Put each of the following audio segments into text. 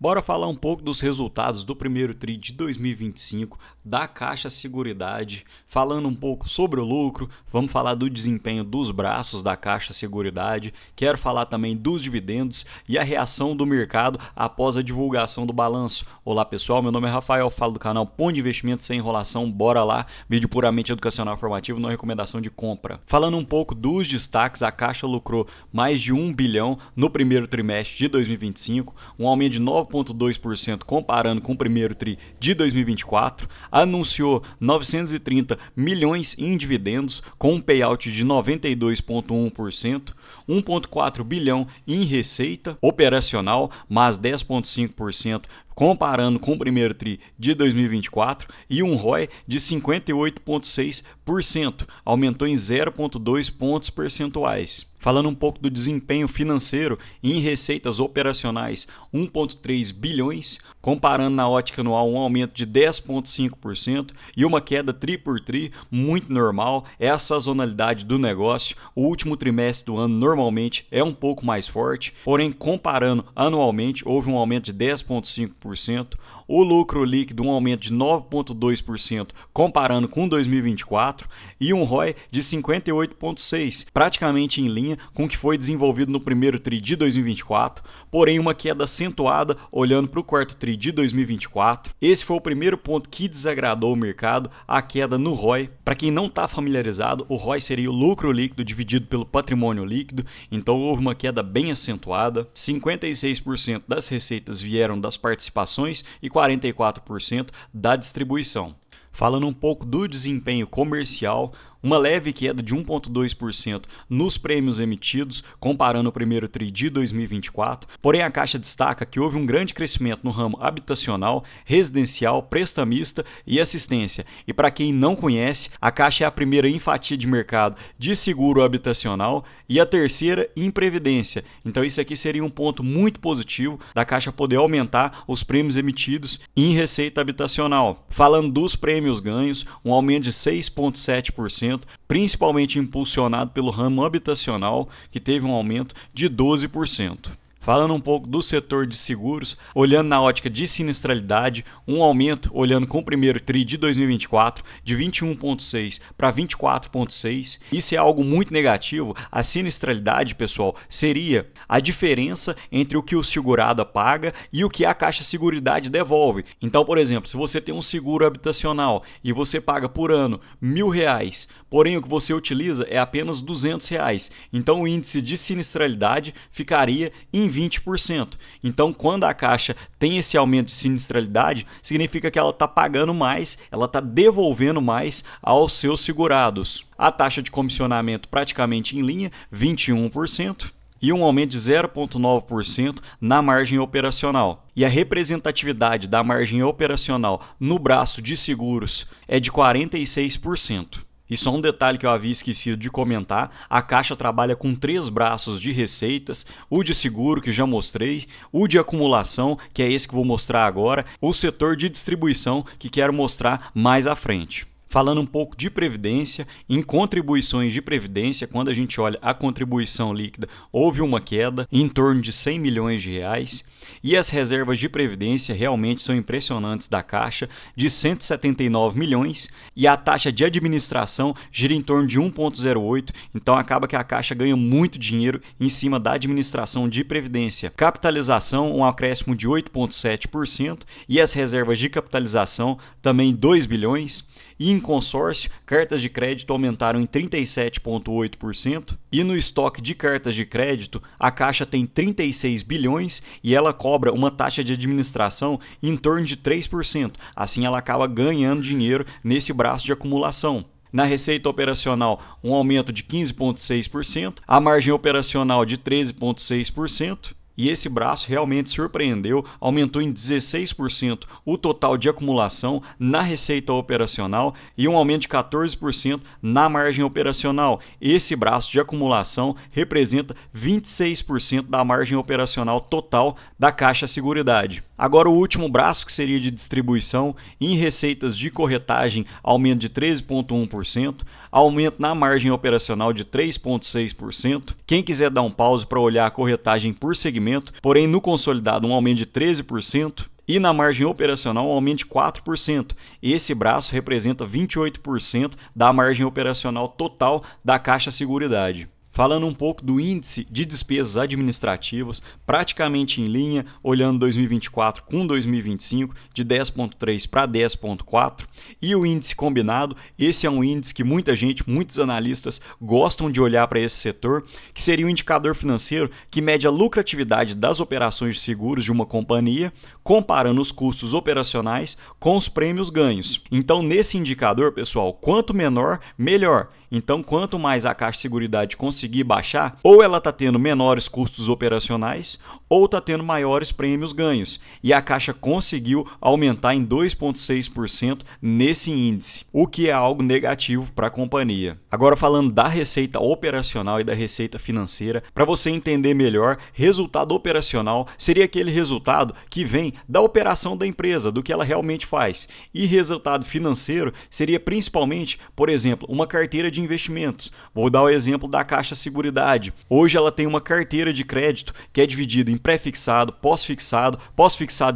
Bora falar um pouco dos resultados do primeiro TRI de 2025 da Caixa Seguridade, falando um pouco sobre o lucro, vamos falar do desempenho dos braços da Caixa Seguridade, quero falar também dos dividendos e a reação do mercado após a divulgação do balanço. Olá pessoal, meu nome é Rafael, falo do canal Ponto de Investimento Sem Enrolação, bora lá, vídeo puramente educacional informativo, não recomendação de compra. Falando um pouco dos destaques, a Caixa lucrou mais de 1 bilhão no primeiro trimestre de 2025, um aumento de 9,2% comparando com o primeiro TRI de 2024, anunciou 930 milhões em dividendos com um payout de 92,1%, 1,4 bilhão em receita operacional, mais 10,5% comparando com o primeiro TRI de 2024 e um ROI de 58,6%, aumentou em 0,2 pontos percentuais. Falando um pouco do desempenho financeiro em receitas operacionais, 1,3 bilhões, comparando na ótica anual um aumento de 10,5% e uma queda tri por tri, muito normal, é a sazonalidade do negócio. O último trimestre do ano normalmente é um pouco mais forte, porém comparando anualmente houve um aumento de 10,5%, o lucro líquido um aumento de 9,2% comparando com 2024 e um ROI de 58,6%, praticamente em linha com o que foi desenvolvido no primeiro TRI de 2024, porém uma queda acentuada olhando para o quarto TRI de 2024. Esse foi o primeiro ponto que desagradou o mercado, a queda no ROI. Para quem não está familiarizado, o ROI seria o lucro líquido dividido pelo patrimônio líquido, então houve uma queda bem acentuada, 56% das receitas vieram das participações e 44% da distribuição. Falando um pouco do desempenho comercial, uma leve queda de 1,2% nos prêmios emitidos, comparando o primeiro TRI de 2024, porém a Caixa destaca que houve um grande crescimento no ramo habitacional, residencial, prestamista e assistência. E para quem não conhece, a Caixa é a primeira em fatia de mercado de seguro habitacional e a terceira em previdência. Então isso aqui seria um ponto muito positivo da Caixa poder aumentar os prêmios emitidos em receita habitacional. Falando dos prêmios ganhos, um aumento de 6,7%, principalmente impulsionado pelo ramo habitacional, que teve um aumento de 12%. Falando um pouco do setor de seguros, olhando na ótica de sinistralidade, um aumento, olhando com o primeiro TRI de 2024, de 21,6 para 24,6. Isso é algo muito negativo. A sinistralidade, pessoal, seria a diferença entre o que o segurado paga e o que a Caixa Seguridade devolve. Então, por exemplo, se você tem um seguro habitacional e você paga por ano R$1.000, porém o que você utiliza é apenas R$200, então o índice de sinistralidade ficaria em 20%. Então, quando a Caixa tem esse aumento de sinistralidade, significa que ela está pagando mais, ela está devolvendo mais aos seus segurados. A taxa de comissionamento praticamente em linha, 21%. E um aumento de 0,9% na margem operacional. E a representatividade da margem operacional no braço de seguros é de 46%. E só um detalhe que eu havia esquecido de comentar, a Caixa trabalha com 3 braços de receitas, o de seguro que já mostrei, o de acumulação, que é esse que vou mostrar agora, o setor de distribuição que quero mostrar mais à frente. Falando um pouco de previdência, em contribuições de previdência, quando a gente olha a contribuição líquida, houve uma queda em torno de 100 milhões de reais e as reservas de previdência realmente são impressionantes da Caixa, de 179 milhões e a taxa de administração gira em torno de 1,08, então acaba que a Caixa ganha muito dinheiro em cima da administração de previdência. Capitalização, um acréscimo de 8,7% e as reservas de capitalização também 2 bilhões. E em consórcio, cartas de crédito aumentaram em 37,8% e no estoque de cartas de crédito, a Caixa tem 36 bilhões e ela cobra uma taxa de administração em torno de 3%. Assim ela acaba ganhando dinheiro nesse braço de acumulação. Na receita operacional, um aumento de 15,6%, a margem operacional de 13,6%. E esse braço realmente surpreendeu, aumentou em 16% o total de acumulação na receita operacional e um aumento de 14% na margem operacional. Esse braço de acumulação representa 26% da margem operacional total da Caixa Seguridade. Agora o último braço, que seria de distribuição, em receitas de corretagem, aumento de 13,1%, aumento na margem operacional de 3,6%. Quem quiser dar um pause para olhar a corretagem por segmento, porém no consolidado um aumento de 13%. E na margem operacional um aumento de 4%. Esse braço representa 28% da margem operacional total da Caixa Seguridade. Falando um pouco do índice de despesas administrativas, praticamente em linha, olhando 2024 com 2025, de 10,3 para 10,4. E o índice combinado, esse é um índice que muita gente, muitos analistas gostam de olhar para esse setor, que seria um indicador financeiro que mede a lucratividade das operações de seguros de uma companhia, comparando os custos operacionais com os prêmios ganhos. Então, nesse indicador, pessoal, quanto menor, melhor. Então, quanto mais a Caixa Seguridade conseguir baixar, ou ela está tendo menores custos operacionais, ou está tendo maiores prêmios ganhos. E a Caixa conseguiu aumentar em 2,6% nesse índice, o que é algo negativo para a companhia. Agora, falando da receita operacional e da receita financeira, para você entender melhor, resultado operacional seria aquele resultado que vem da operação da empresa, do que ela realmente faz. E resultado financeiro seria principalmente, por exemplo, uma carteira de investimentos. Vou dar o exemplo da Caixa Seguridade. Hoje ela tem uma carteira de crédito que é dividida em pré-fixado, pós-fixado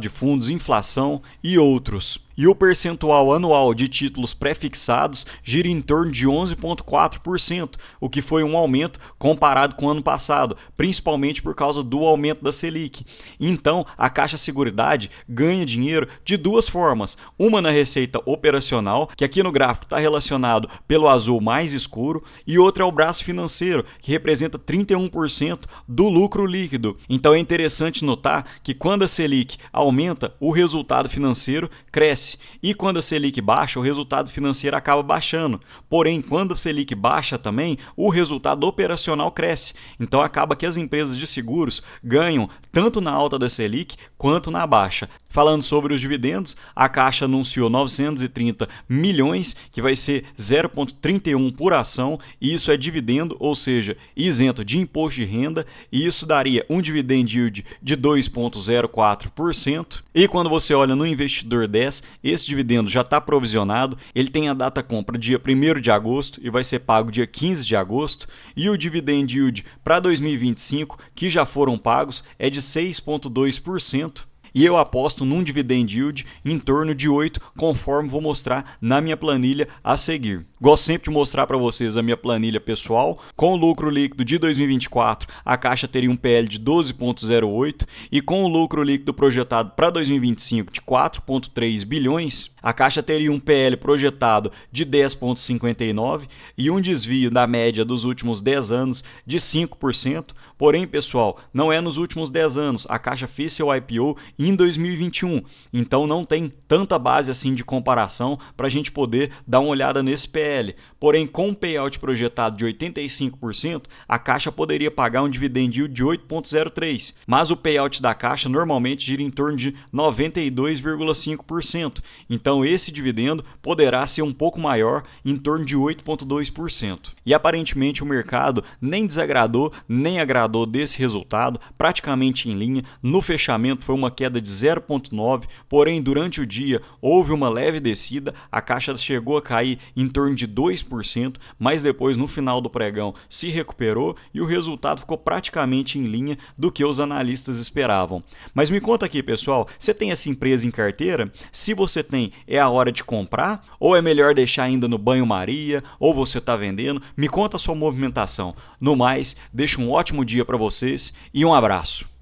de fundos, inflação e outros. E o percentual anual de títulos pré-fixados gira em torno de 11,4%, o que foi um aumento comparado com o ano passado, principalmente por causa do aumento da Selic. Então, a Caixa Seguridade ganha dinheiro de duas formas. Uma na receita operacional, que aqui no gráfico está relacionado pelo azul mais escuro, e outra é o braço financeiro, que representa 31% do lucro líquido. Então é interessante notar que quando a Selic aumenta, o resultado financeiro cresce. E quando a Selic baixa, o resultado financeiro acaba baixando. Porém, quando a Selic baixa também, o resultado operacional cresce. Então acaba que as empresas de seguros ganham tanto na alta da Selic quanto na baixa. Falando sobre os dividendos, a Caixa anunciou 930 milhões, que vai ser 0,31 por ação, e isso é dividendo, ou seja, isento de imposto de renda, e isso daria um dividend yield de 2,04%. E quando você olha no Investidor 10, esse dividendo já está provisionado, ele tem a data compra dia 1º de agosto e vai ser pago dia 15 de agosto, e o dividend yield para 2025, que já foram pagos, é de 6,2%. E eu aposto num dividend yield em torno de 8, conforme vou mostrar na minha planilha a seguir. Gosto sempre de mostrar para vocês a minha planilha pessoal. Com o lucro líquido de 2024, a Caixa teria um PL de 12,08 e com o lucro líquido projetado para 2025 de 4,3 bilhões, a Caixa teria um PL projetado de 10,59 e um desvio da média dos últimos 10 anos de 5%. Porém, pessoal, não é nos últimos 10 anos. A Caixa fez seu IPO em 2021, então não tem tanta base assim de comparação para a gente poder dar uma olhada nesse PL. Porém, com um payout projetado de 85%, a Caixa poderia pagar um dividend yield de 8,03%, mas o payout da Caixa normalmente gira em torno de 92,5%. Então, esse dividendo poderá ser um pouco maior, em torno de 8,2%. E aparentemente o mercado nem desagradou, nem agradou desse resultado, praticamente em linha. No fechamento foi uma queda de 0,9%, porém durante o dia houve uma leve descida, a Caixa chegou a cair em torno de 2%, mas depois no final do pregão se recuperou e o resultado ficou praticamente em linha do que os analistas esperavam. Mas me conta aqui, pessoal, você tem essa empresa em carteira? Se você tem, é a hora de comprar? Ou é melhor deixar ainda no banho-maria? Ou você está vendendo? Me conta a sua movimentação. No mais, deixa um ótimo dia para vocês e um abraço.